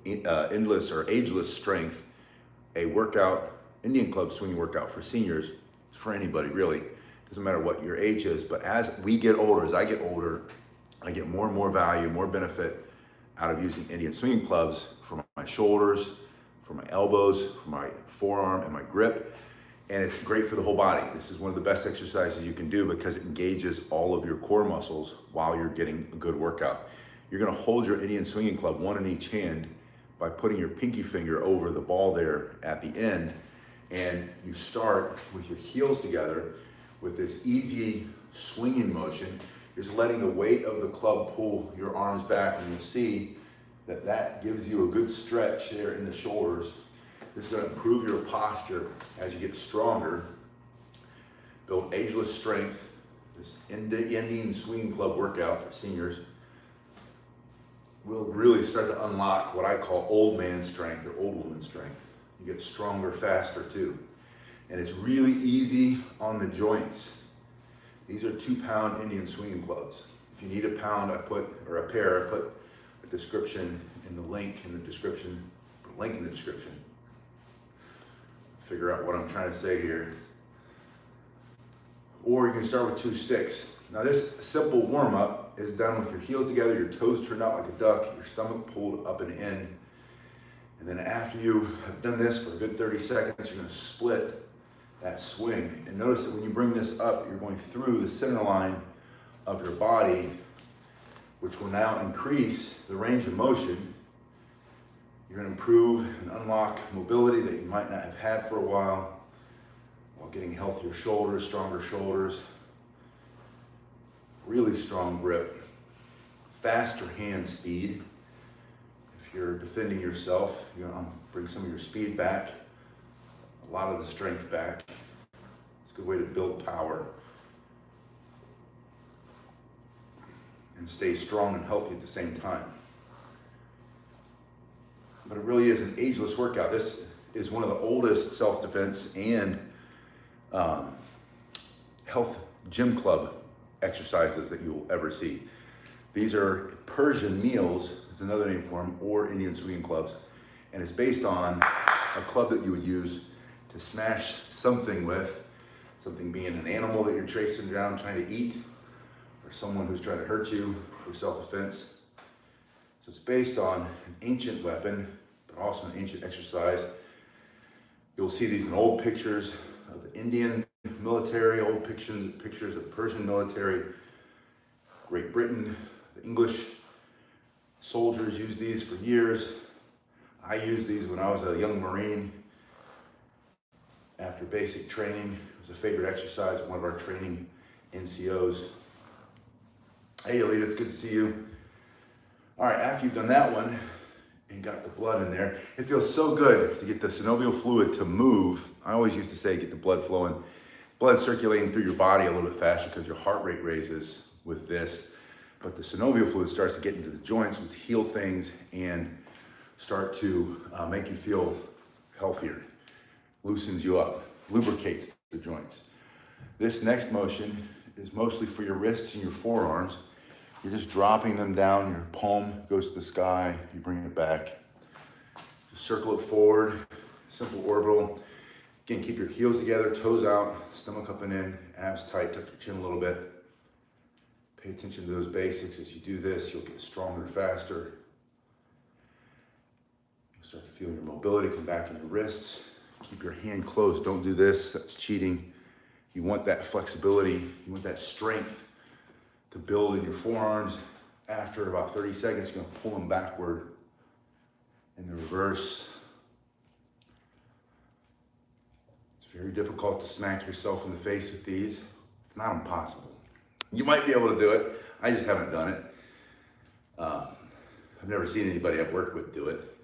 Endless or Ageless Strength, a workout, Indian club swinging workout for seniors, for anybody really. Doesn't matter what your age is, but as we get older, as I get older, I get more and more value, more benefit out of using Indian swinging clubs for my shoulders, for my elbows, for my forearm, and my grip. And it's great for the whole body. This is one of the best exercises you can do because it engages all of your core muscles while you're getting a good workout. You're gonna hold your Indian swinging club, one in each hand, by putting your pinky finger over the ball there at the end. And you start with your heels together with this easy swinging motion, just letting the weight of the club pull your arms back, and you'll see that that gives you a good stretch there in the shoulders. This is going to improve your posture as you get stronger, build ageless strength. This Indian swinging club workout for seniors will really start to unlock what I call old man strength or old woman strength. You get stronger faster too. And it's really easy on the joints. These are 2-pound Indian swinging clubs. If you need a pound, or a pair, I put a description in the link in the description, Figure out what I'm trying to say here. Or you can start with 2 sticks. Now this simple warm-up is done with your heels together, your toes turned out like a duck, your stomach pulled up and in. And then after you have done this for a good 30 seconds, you're gonna split that swing. And notice that when you bring this up, you're going through the center line of your body, which will now increase the range of motion. You're gonna improve and unlock mobility that you might not have had for a while getting healthier shoulders, stronger shoulders, really strong grip, faster hand speed. If you're defending yourself, you're gonna bring some of your speed back, a lot of the strength back. It's a good way to build power and stay strong and healthy at the same time. But it really is an ageless workout. This is one of the oldest self-defense and health gym club exercises that you'll ever see. These are Persian meals, is another name for them, or Indian swinging clubs. And it's based on a club that you would use to smash something with, something being an animal that you're chasing down trying to eat, or someone who's trying to hurt you for self-defense. So it's based on an ancient weapon, but also an ancient exercise. You'll see these in old pictures of the Indian military, old pictures of Persian military, Great Britain. The English soldiers used these for years. I used these when I was a young Marine. After basic training, it was a favorite exercise, one of our training NCOs. Hey, Alita, it's good to see you. All right, after you've done that one and got the blood in there, it feels so good to get the synovial fluid to move. I always used to say get the blood flowing, blood circulating through your body a little bit faster because your heart rate raises with this. But the synovial fluid starts to get into the joints, which heal things and start to make you feel healthier, loosens you up, lubricates the joints. This next motion is mostly for your wrists and your forearms. You're just dropping them down, your palm goes to the sky, you bring it back. Just circle it forward, simple orbital. Again, keep your heels together, toes out, stomach up and in, abs tight, tuck your chin a little bit. Pay attention to those basics. As you do this, you'll get stronger faster. You'll start to feel your mobility come back in your wrists. Keep your hand closed, don't do this, that's cheating. You want that flexibility, you want that strength to build in your forearms. After about 30 seconds, you're gonna pull them backward in the reverse. It's very difficult to smack yourself in the face with these. It's not impossible. You might be able to do it. I just haven't done it. I've never seen anybody I've worked with do it.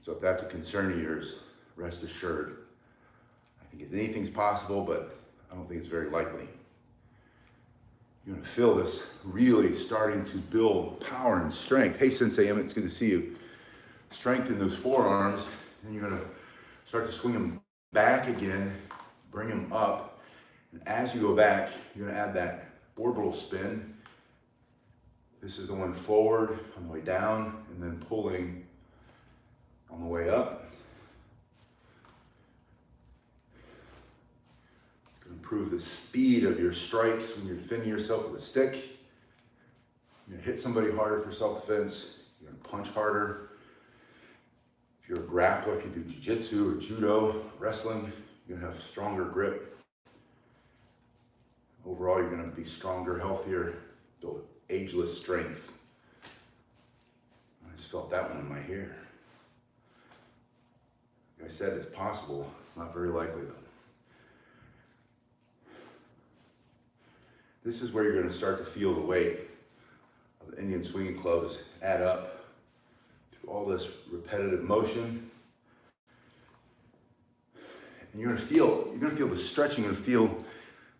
So if that's a concern of yours, rest assured. I think anything's possible, but I don't think it's very likely. You're gonna feel this really starting to build power and strength. Hey, Sensei Emmett, it's good to see you. Strengthen those forearms, and you're gonna start to swing them back again, bring them up. And as you go back, you're gonna add that orbital spin. This is the one forward on the way down, and then pulling improve the speed of your strikes when you're defending yourself with a stick. You're gonna hit somebody harder for self-defense. You're gonna punch harder. If you're a grappler, if you do jiu-jitsu or judo, wrestling, you're gonna have stronger grip. Overall, you're gonna be stronger, healthier, build ageless strength. I just felt that one in my hair. Like I said, it's possible. It's not very likely though. This is where you're going to start to feel the weight of the Indian swinging clubs add up through all this repetitive motion. And you're going to feel the stretching, you're going to feel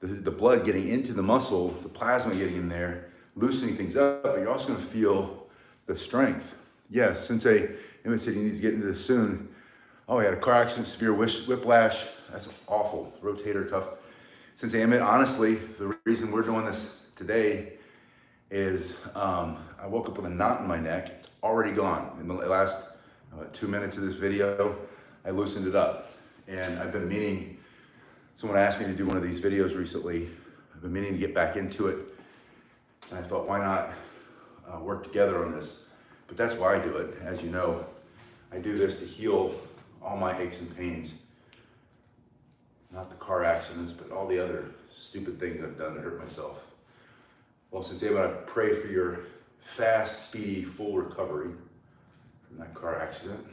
the blood getting into the muscle, the plasma getting in there, loosening things up, but you're also going to feel the strength. Yes, Sensei Emmett said he needs to get into this soon. Oh, he had a car accident, severe whiplash. That's awful. Rotator cuff. Sensei Emmett, honestly, the reason we're doing this today is I woke up with a knot in my neck. It's already gone. In the last 2 minutes of this video, I loosened it up. And I've been meaning, someone asked me to do one of these videos recently. I've been meaning to get back into it. And I thought, why not work together on this? But that's why I do it. As you know, I do this to heal all my aches and pains. Not the car accidents, but all the other stupid things I've done to hurt myself. Well, since I pray for your fast, speedy, full recovery from that car accident.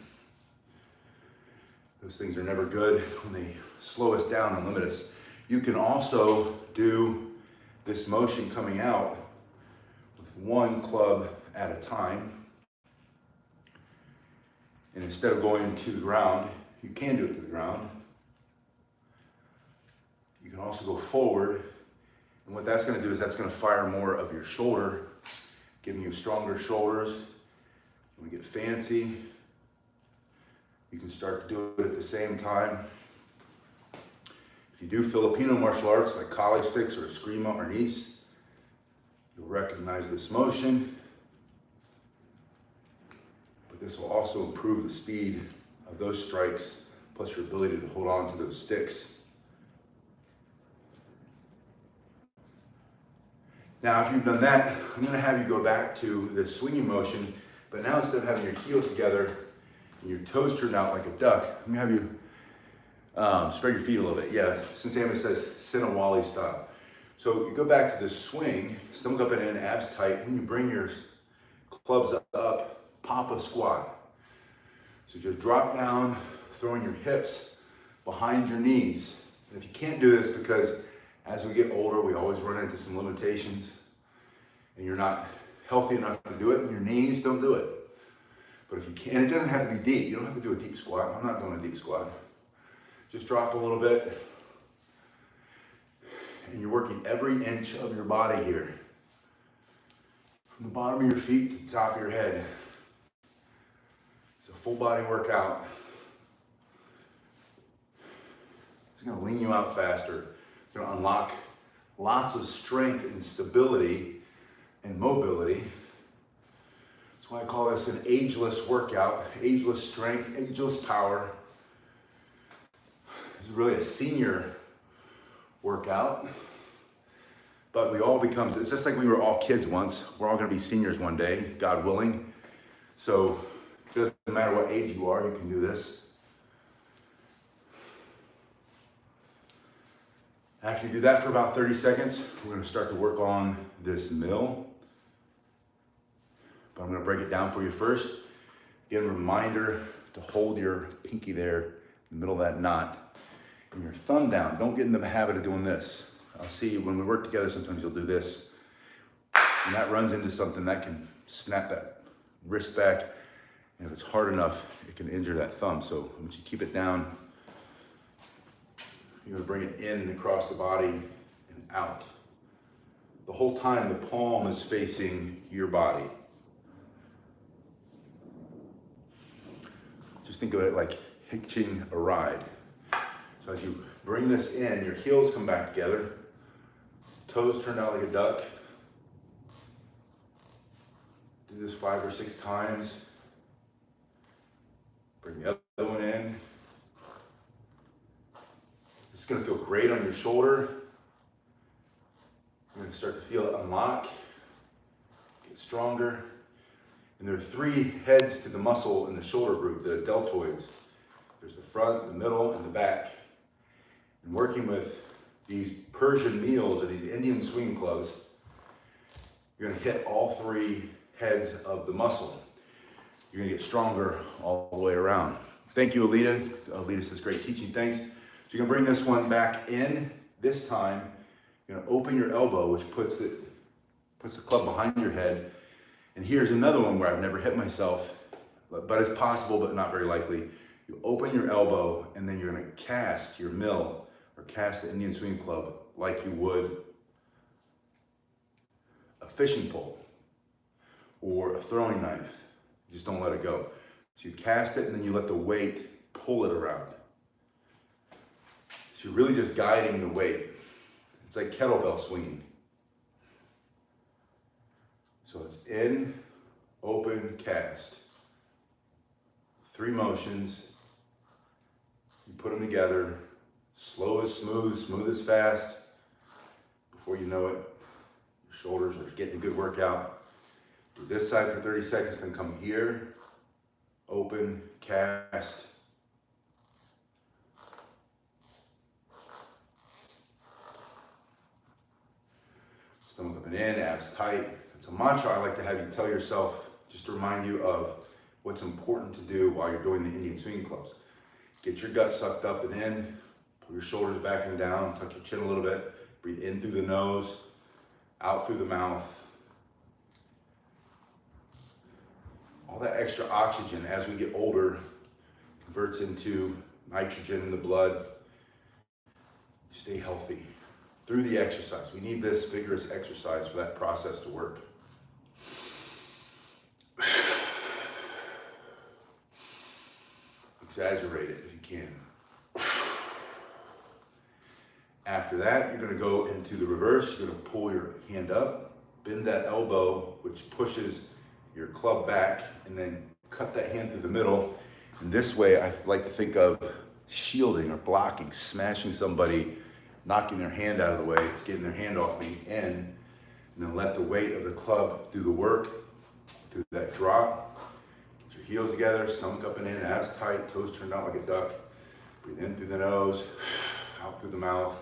Those things are never good when they slow us down and limit us. You can also do this motion coming out with one club at a time. And instead of going to the ground, you can do it to the ground. You can also go forward. And what that's going to do is that's going to fire more of your shoulder, giving you stronger shoulders. When we get fancy, you can start to do it at the same time. If you do Filipino martial arts like kali sticks or eskrima or nis, you'll recognize this motion. But this will also improve the speed of those strikes, plus your ability to hold on to those sticks. Now, if you've done that, I'm going to have you go back to this swinging motion, but now instead of having your heels together and your toes turned out like a duck, I'm going to have you spread your feet a little bit. Yeah, Sensei Emmett says Sinawali style. So you go back to this swing, stomach up and in, abs tight. When you bring your clubs up, pop a squat. So just drop down, throwing your hips behind your knees. And if you can't do this because as we get older, we always run into some limitations and you're not healthy enough to do it and your knees don't do it. But if you can, and it doesn't have to be deep. You don't have to do a deep squat. I'm not doing a deep squat. Just drop a little bit. And you're working every inch of your body here. From the bottom of your feet to the top of your head. It's a full body workout. It's going to lean you out faster. It's going to unlock lots of strength and stability and mobility. That's why I call this an ageless workout. Ageless strength, ageless power. It's really a senior workout. But we all become, it's just like we were all kids once. We're all going to be seniors one day, God willing. So it doesn't matter what age you are, you can do this. After you do that for about 30 seconds, we're going to start to work on this mill. But I'm going to break it down for you first. Again, a reminder to hold your pinky there in the middle of that knot. And your thumb down. Don't get in the habit of doing this. I'll see when we work together, sometimes you'll do this. And that runs into something that can snap that wrist back. And if it's hard enough, it can injure that thumb. So once you keep it down, you're gonna bring it in and across the body and out. The whole time the palm is facing your body. Just think of it like hitching a ride. So as you bring this in, your heels come back together, toes turned out like a duck. Do this 5 or 6 times. Bring the other one in. It's going to feel great on your shoulder. stronger. And there are three heads to the muscle in the shoulder group, the deltoids. There's the front, the middle, and the back. And working with these Persian meals or these Indian swing clubs, you're gonna hit all three heads of the muscle. You're gonna get stronger all the way around. Thank you, Alita. Alita says, great teaching, thanks. So you're gonna bring this one back in. This time, you're gonna open your elbow, which puts the club behind your head. And here's another one where I've never hit myself, but it's possible, but not very likely. You open your elbow, and then you're gonna cast your mill, or cast the Indian swing club like you would a fishing pole or a throwing knife. You just don't let it go. So you cast it, and then you let the weight pull it around. So you're really just guiding the weight. It's like kettlebell swinging. So it's in, open, cast. Three motions. You put them together. Slow is smooth, smooth is fast. Before you know it, your shoulders are getting a good workout. Do this side for 30 seconds, then come here. Open, cast. Stomach up and in, abs tight. It's a mantra I like to have you tell yourself, just to remind you of what's important to do while you're doing the Indian swinging clubs. Get your gut sucked up and in, pull your shoulders back and down, tuck your chin a little bit, breathe in through the nose, out through the mouth. All that extra oxygen as we get older converts into nitrogen in the blood. Stay healthy through the exercise. We need this vigorous exercise for that process to work. Exaggerate it if you can. After that, you're going to go into the reverse. You're going to pull your hand up, bend that elbow, which pushes your club back, and then cut that hand through the middle. And this way, I like to think of shielding or blocking, smashing somebody, knocking their hand out of the way, getting their hand off me, and then let the weight of the club do the work through that drop. Get your heels together, stomach up and in, abs tight, toes turned out like a duck. Breathe in through the nose, out through the mouth.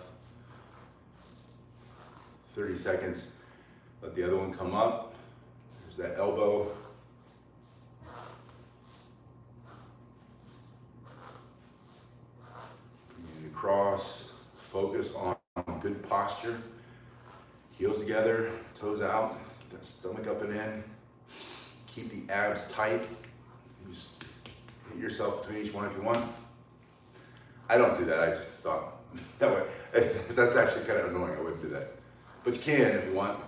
30 seconds. Let the other one come up. There's that elbow. Bring it across. Focus on good posture. Heels together, toes out. Get that stomach up and in. Keep the abs tight. You just hit yourself between each one if you want. I don't do that. I just thought that way. That's actually kind of annoying. I wouldn't do that. But you can if you want.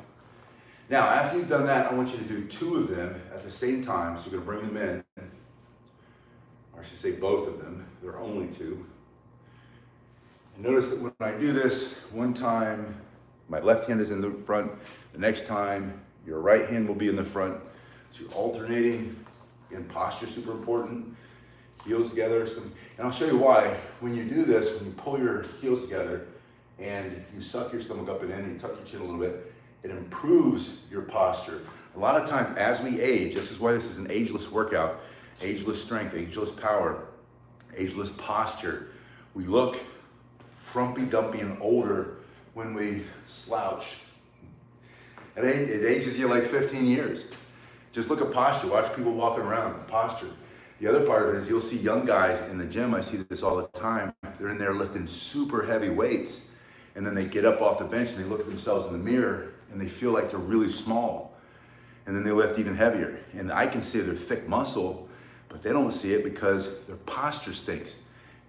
Now, after you've done that, I want you to do two of them at the same time. So you're going to bring them in, or I should say both of them. There are only two. And notice that when I do this, one time my left hand is in the front. The next time your right hand will be in the front. So you're alternating. Again, posture super important. Heels together. And I'll show you why. When you do this, when you pull your heels together and you suck your stomach up and in, and you tuck your chin a little bit, it improves your posture. A lot of times as we age, this is why this is an ageless workout, ageless strength, ageless power, ageless posture. We look frumpy, dumpy, and older when we slouch. It ages you like 15 years. Just look at posture. Watch people walking around, posture. The other part of it is you'll see young guys in the gym. I see this all the time. They're in there lifting super heavy weights, and then they get up off the bench and they look at themselves in the mirror and they feel like they're really small. And then they lift even heavier. And I can see their thick muscle, but they don't see it because their posture stinks.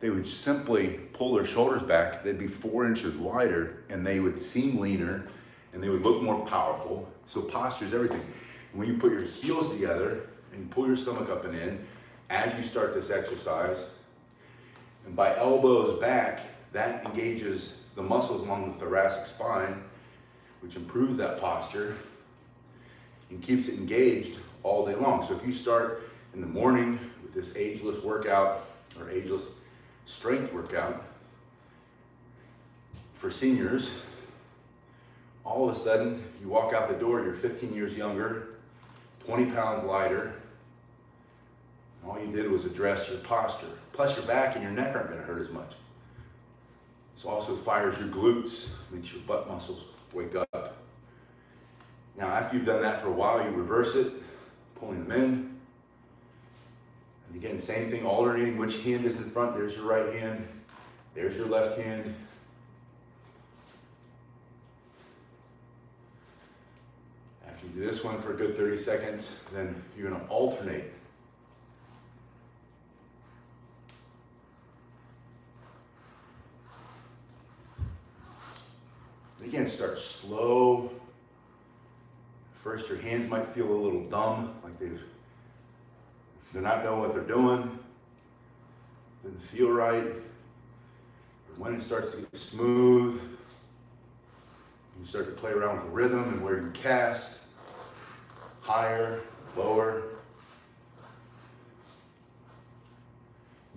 They would simply pull their shoulders back, they'd be 4 inches wider, and they would seem leaner, and they would look more powerful. So posture is everything. And when you put your heels together and you pull your stomach up and in, as you start this exercise, and by elbows back, that engages the muscles along the thoracic spine, which improves that posture and keeps it engaged all day long. So if you start in the morning with this ageless workout or ageless strength workout for seniors, all of a sudden you walk out the door, you're 15 years younger, 20 pounds lighter. All you did was address your posture. Plus your back and your neck aren't gonna hurt as much. This also fires your glutes, makes your butt muscles wake up. Now after you've done that for a while, you reverse it, pulling them in. And again, same thing, alternating which hand is in front. There's your right hand, there's your left hand. After you do this one for a good 30 seconds, then you're gonna alternate. Again, start slow. First, your hands might feel a little dumb, like they're not knowing what they're doing. Doesn't feel right. But when it starts to get smooth, you start to play around with the rhythm and where you cast, higher, lower.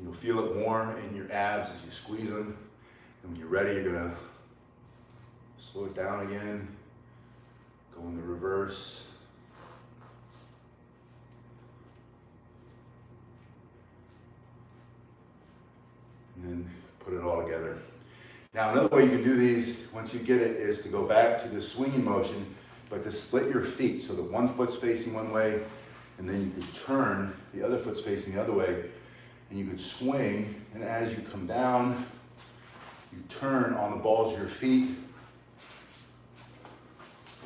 You'll feel it more in your abs as you squeeze them. And when you're ready, you're gonna slow it down again, go in the reverse. And then put it all together. Now another way you can do these, once you get it, is to go back to the swinging motion, but to split your feet so that one foot's facing one way, and then you could turn, the other foot's facing the other way, and you could swing, and as you come down, you turn on the balls of your feet,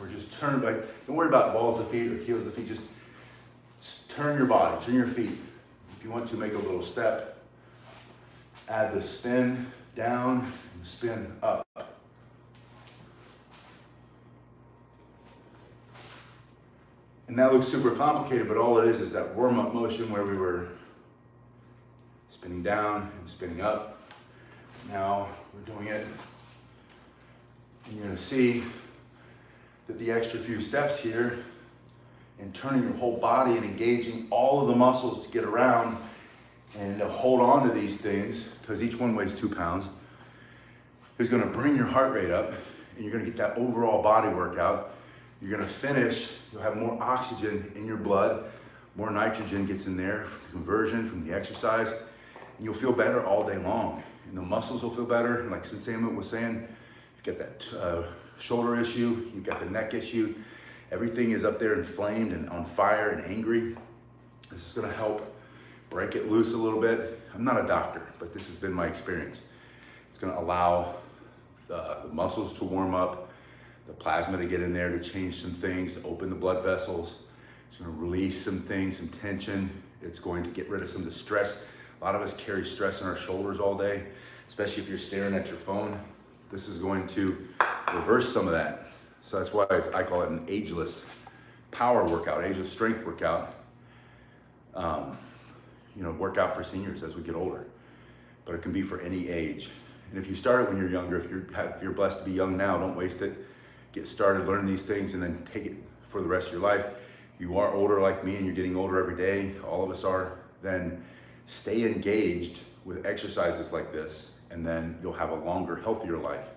or just turn, like, don't worry about balls of the feet or heels of the feet, just turn your body, turn your feet. If you want to, make a little step, add the spin down and spin up. And that looks super complicated, but all it is that warm-up motion where we were spinning down and spinning up. Now we're doing it, and you're gonna see that the extra few steps here and turning your whole body and engaging all of the muscles to get around and to hold on to these things, because each one weighs 2 pounds, is gonna bring your heart rate up, and you're gonna get that overall body workout. You're gonna finish, you'll have more oxygen in your blood, more nitrogen gets in there, conversion from the exercise, and you'll feel better all day long. And the muscles will feel better, and like Sensei was saying, you get that shoulder issue, you've got the neck issue, everything is up there inflamed and on fire and angry. This is gonna help break it loose a little bit. I'm not a doctor, but this has been my experience. It's gonna allow the muscles to warm up, the plasma to get in there to change some things, to open the blood vessels. It's gonna release some things, some tension. It's going to get rid of some of the stress. A lot of us carry stress on our shoulders all day, especially if you're staring at your phone. This is going to reverse some of that. So that's why I call it an ageless power workout, ageless strength workout. Workout for seniors as we get older, but it can be for any age. And if you start it when you're younger, if you're blessed to be young now, don't waste it. Get started, learn these things, and then take it for the rest of your life. If you are older like me and you're getting older every day, all of us are, then stay engaged with exercises like this, and then you'll have a longer, healthier life.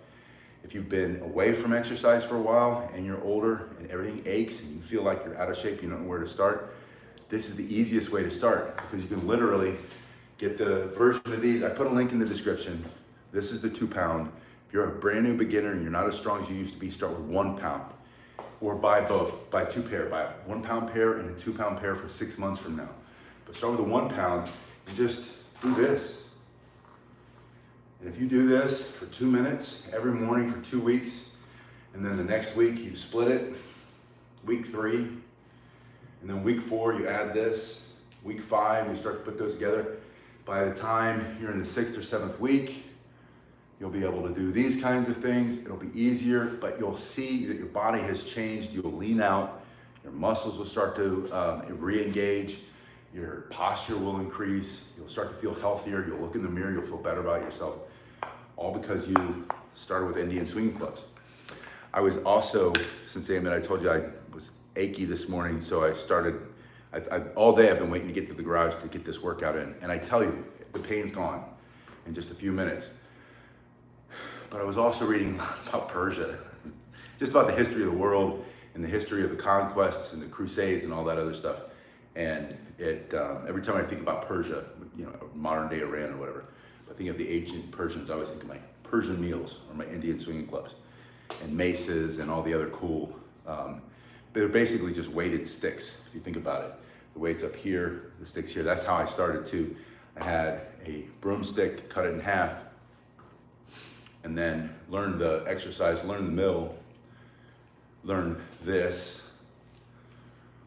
If you've been away from exercise for a while and you're older and everything aches and you feel like you're out of shape, you don't know where to start, this is the easiest way to start, because you can literally get the version of these. I put a link in the description. This is the 2 pound. If you're a brand new beginner and you're not as strong as you used to be, start with 1 pound. Or buy both, buy 2 pair, buy a 1 pound pair and a 2 pound pair for 6 months from now. But start with a 1 pound and just do this. And if you do this for 2 minutes every morning for 2 weeks, and then the next week you split it, week 3, and then week 4 you add this, week 5 you start to put those together. By the time you're in the 6th or 7th week, you'll be able to do these kinds of things. It'll be easier, but you'll see that your body has changed. You'll lean out, your muscles will start to re-engage, your posture will increase, you'll start to feel healthier, you'll look in the mirror, you'll feel better about yourself, all because you started with Indian swinging clubs. I was also, since I told you I was achy this morning, so I started, all day I've been waiting to get to the garage to get this workout in, and I tell you, the pain's gone in just a few minutes. But I was also reading about Persia, just about the history of the world in the history of the conquests and the Crusades and all that other stuff. And it every time I think about Persia, modern day Iran or whatever, I think of the ancient Persians. I always think of my Persian meals or my Indian swinging clubs and maces and all the other cool. They're basically just weighted sticks if you think about it. The weight's up here, the stick's here. That's how I started too. I had a broomstick, cut it in half, and then learned the exercise, learned the mill, learned this,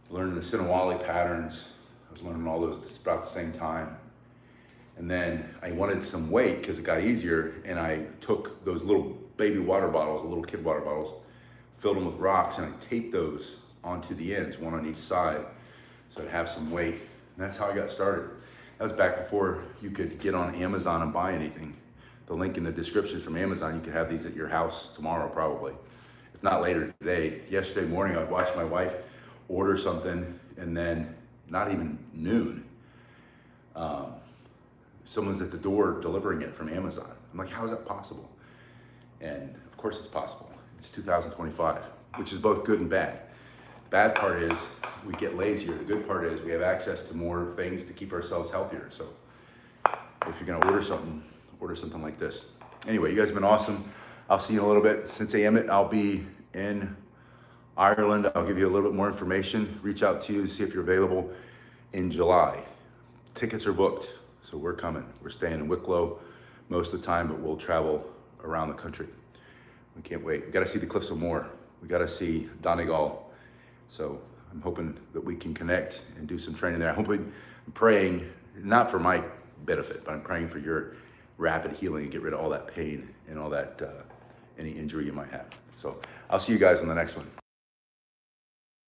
learned the Sinawali patterns. I was learning all those about the same time. And then I wanted some weight because it got easier, and I took those little baby water bottles, the little kid water bottles, filled them with rocks, and I taped those onto the ends, one on each side, so I'd have some weight. And that's how I got started. That was back before you could get on Amazon and buy anything. The link in the description from Amazon, you could have these at your house tomorrow probably, if not later today. Yesterday morning, I watched my wife order something, and then not even noon, someone's at the door delivering it from Amazon. I'm like, how is that possible? And of course it's possible. It's 2025, which is both good and bad. The bad part is we get lazier. The good part is we have access to more things to keep ourselves healthier. So if you're gonna order something like this. Anyway, you guys have been awesome. I'll see you in a little bit. Since Amit, I'll be in Ireland. I'll give you a little bit more information. Reach out to you to see if you're available in July. Tickets are booked, so we're coming. We're staying in Wicklow most of the time, but we'll travel around the country. We can't wait. We got to see the Cliffs of Moher. We got to see Donegal. So I'm hoping that we can connect and do some training there. I'm praying, not for my benefit, but I'm praying for your rapid healing and get rid of all that pain and all that, any injury you might have. So I'll see you guys on the next one.